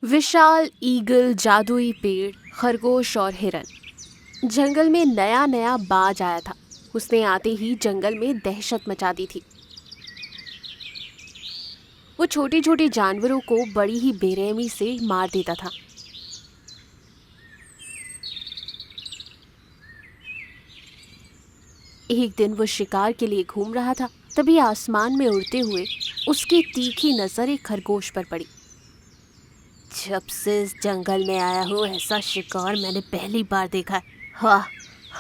विशाल eagle, जादुई पेड़, खरगोश और हिरन। जंगल में नया नया बाज आया था। उसने आते ही जंगल में दहशत मचा दी थी। वो छोटे छोटे जानवरों को बड़ी ही बेरहमी से मार देता था। एक दिन वो शिकार के लिए घूम रहा था। तभी आसमान में उड़ते हुए उसकी तीखी नजर एक खरगोश पर पड़ी। जब से इस जंगल में आया हूँ ऐसा शिकार मैंने पहली बार देखा है। वाह,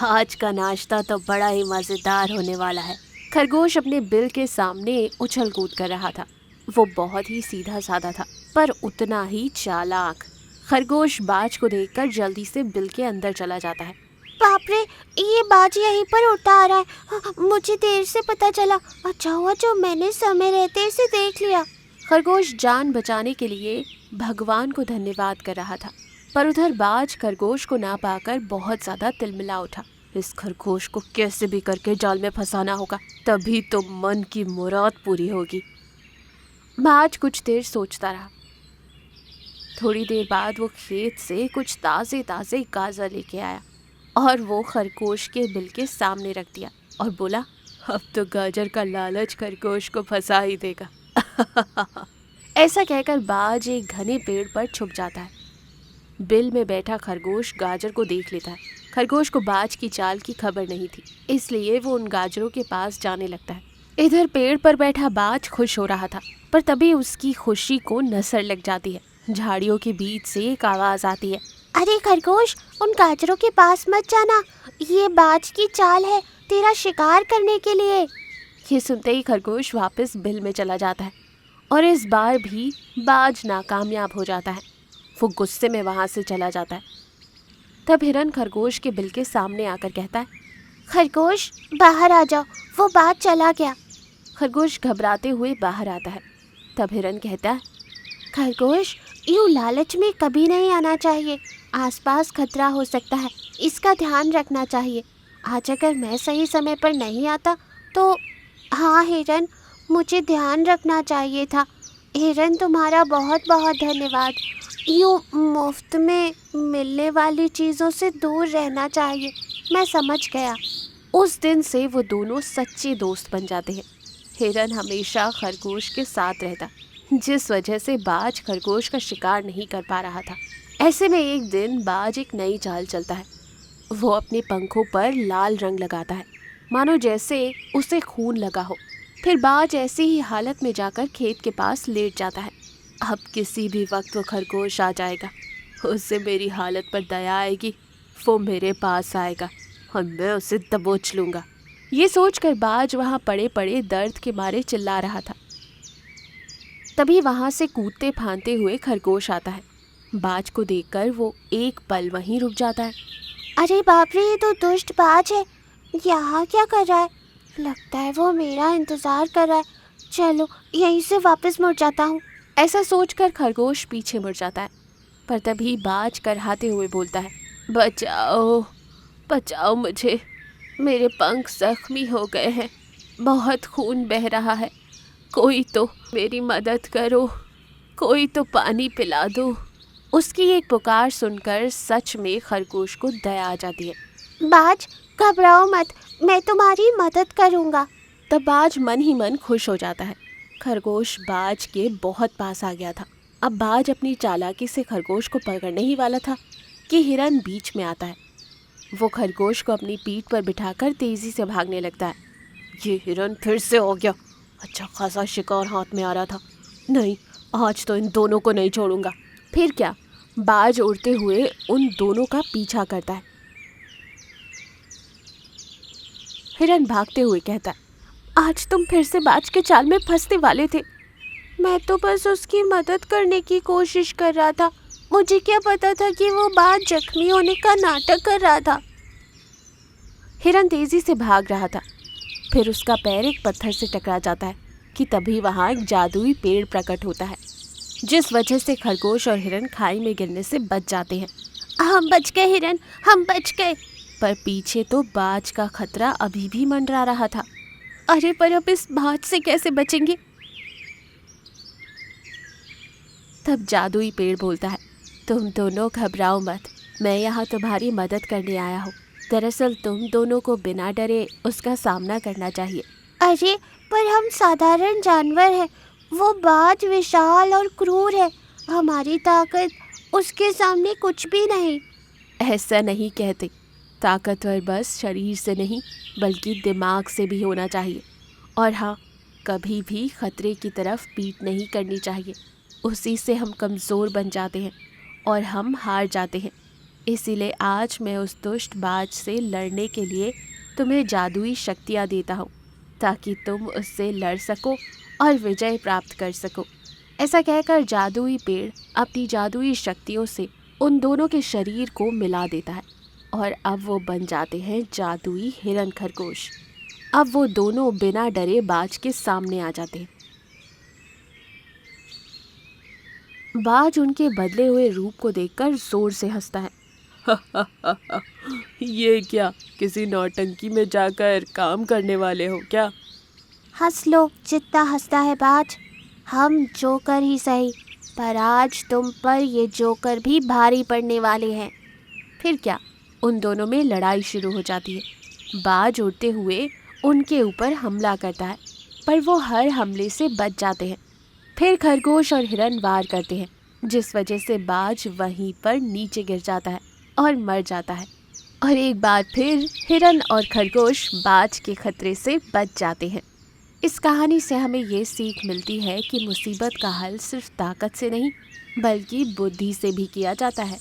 आज का नाश्ता तो बड़ा ही मजेदार होने वाला है। खरगोश अपने बिल के सामने उछल कूद कर रहा था। वो बहुत ही सीधा साधा था, पर उतना ही चालाक। खरगोश बाज को देखकर जल्दी से बिल के अंदर चला जाता है। बाप रे, ये बाज यहीं पर उड़ता आ रहा है। मुझे देर से पता चला। अच्छा हुआ जो मैंने समय रहते इसे देख लिया। खरगोश जान बचाने के लिए भगवान को धन्यवाद कर रहा था, पर उधर बाज खरगोश को ना पाकर बहुत ज्यादा तिलमिला उठा। इस खरगोश को कैसे भी करके जाल में फंसाना होगा, तभी तो मन की मुराद पूरी होगी। बाज कुछ देर सोचता रहा। थोड़ी देर बाद वो खेत से कुछ ताजे ताजे गाजर लेके आया और वो खरगोश के बिल के सामने रख दिया और बोला, अब तो गाजर का लालच खरगोश को फंसा ही देगा। ऐसा कहकर बाज एक घने पेड़ पर छुप जाता है। बिल में बैठा खरगोश गाजर को देख लेता है। खरगोश को बाज की चाल की खबर नहीं थी, इसलिए वो उन गाजरों के पास जाने लगता है। इधर पेड़ पर बैठा बाज खुश हो रहा था, पर तभी उसकी खुशी को नजर लग जाती है। झाड़ियों के बीच से एक आवाज आती है, अरे खरगोश, उन गाजरों के पास मत जाना। ये बाज की चाल है तेरा शिकार करने के लिए। ये सुनते ही खरगोश वापस बिल में चला जाता है और इस बार भी बाज नाकामयाब हो जाता है। वो गुस्से में वहां से चला जाता है। तब हिरन खरगोश के बिल के सामने आकर कहता है, खरगोश बाहर आ जाओ, वो बाज चला गया। खरगोश घबराते हुए बाहर आता है। तब हिरन कहता है, खरगोश, यूं लालच में कभी नहीं आना चाहिए। आसपास खतरा हो सकता है, इसका ध्यान रखना चाहिए। आज अगर मैं सही समय पर नहीं आता तो। हाँ हिरन, मुझे ध्यान रखना चाहिए था। हिरन, तुम्हारा बहुत बहुत धन्यवाद। यूं मुफ्त में मिलने वाली चीज़ों से दूर रहना चाहिए। मैं समझ गया। उस दिन से वो दोनों सच्चे दोस्त बन जाते हैं। हिरन हमेशा खरगोश के साथ रहता, जिस वजह से बाज खरगोश का शिकार नहीं कर पा रहा था। ऐसे में एक दिन बाज एक नई चाल चलता है। वो अपने पंखों पर लाल रंग लगाता है, मानो जैसे उसे खून लगा हो। फिर बाज ऐसी ही हालत में जाकर खेत के पास लेट जाता है। अब किसी भी वक्त वो खरगोश आ जाएगा, उससे मेरी हालत पर दया आएगी, वो मेरे पास आएगा और मैं उसे दबोच लूंगा। ये सोचकर बाज वहां पड़े पड़े दर्द के मारे चिल्ला रहा था। तभी वहां से कूदते फांदते हुए खरगोश आता है। बाज को देखकर वो एक पल वहीं रुक जाता है। अरे बाप रे, ये तो दुष्ट बाज है। यहाँ क्या कर रहा है? लगता है वो मेरा इंतजार कर रहा है। चलो यहीं से वापस मुड़ जाता हूँ। ऐसा सोचकर खरगोश पीछे मुड़ जाता है, पर तभी बाज करहाते हुए बोलता है, बचाओ बचाओ मुझे, मेरे पंख जख्मी हो गए हैं, बहुत खून बह रहा है, कोई तो मेरी मदद करो, कोई तो पानी पिला दो। उसकी एक पुकार सुनकर सच में खरगोश को दया आ जाती है। बाज, घबराओ मत, मैं तुम्हारी मदद करूँगा। तब बाज मन ही मन खुश हो जाता है। खरगोश बाज के बहुत पास आ गया था। अब बाज अपनी चालाकी से खरगोश को पकड़ने ही वाला था कि हिरन बीच में आता है। वो खरगोश को अपनी पीठ पर बिठाकर तेजी से भागने लगता है। ये हिरन फिर से हो गया, अच्छा खासा शिकार हाथ में आ रहा था। नहीं, आज तो इन दोनों को नहीं छोड़ूंगा। फिर क्या, बाज उड़ते हुए उन दोनों का पीछा करता है। हिरन भागते हुए कहता है, आज तुम फिर से बाज के चाल में फंसने वाले थे। मैं तो बस उसकी मदद करने की कोशिश कर रहा था। मुझे क्या पता था कि वो बाज जख्मी होने का नाटक कर रहा था। हिरन तेजी से भाग रहा था। फिर उसका पैर एक पत्थर से टकरा जाता है कि तभी वहां एक जादुई पेड़ प्रकट होता है, जिस वजह से खरगोश और हिरन खाई में गिरने से बच जाते हैं। हम बच गए हिरन, हम बच गए। पर पीछे तो बाज का खतरा अभी भी मंडरा रहा था। अरे पर अब इस बाज से कैसे बचेंगे? तब जादुई पेड़ बोलता है, तुम दोनों घबराओ मत, मैं यहाँ तुम्हारी मदद करने आया हूँ। दरअसल तुम दोनों को बिना डरे उसका सामना करना चाहिए। अरे पर हम साधारण जानवर हैं, वो बाज विशाल और क्रूर है, हमारी ताकत उसके सामने कुछ भी नहीं। ऐसा नहीं कहते, ताकतवर बस शरीर से नहीं बल्कि दिमाग से भी होना चाहिए। और हाँ, कभी भी खतरे की तरफ पीठ नहीं करनी चाहिए, उसी से हम कमज़ोर बन जाते हैं और हम हार जाते हैं। इसीलिए आज मैं उस दुष्ट बाज से लड़ने के लिए तुम्हें जादुई शक्तियाँ देता हूँ, ताकि तुम उससे लड़ सको और विजय प्राप्त कर सको। ऐसा कहकर जादुई पेड़ अपनी जादुई शक्तियों से उन दोनों के शरीर को मिला देता है और अब वो बन जाते हैं जादुई हिरन खरगोश। अब वो दोनों बिना डरे बाज के सामने आ जाते हैं। बाज उनके बदले हुए रूप को देखकर जोर से हंसता है। ये क्या, किसी नौटंकी में जाकर काम करने वाले हो क्या? हंस लो जितना हंसता है बाज, हम जोकर ही सही, पर आज तुम पर ये जोकर भी भारी पड़ने वाले हैं। फिर क्या, उन दोनों में लड़ाई शुरू हो जाती है। बाज उड़ते हुए उनके ऊपर हमला करता है, पर वो हर हमले से बच जाते हैं। फिर खरगोश और हिरन वार करते हैं, जिस वजह से बाज वहीं पर नीचे गिर जाता है और मर जाता है। और एक बार फिर हिरन और खरगोश बाज के खतरे से बच जाते हैं। इस कहानी से हमें ये सीख मिलती है कि मुसीबत का हल सिर्फ ताकत से नहीं बल्कि बुद्धि से भी किया जाता है।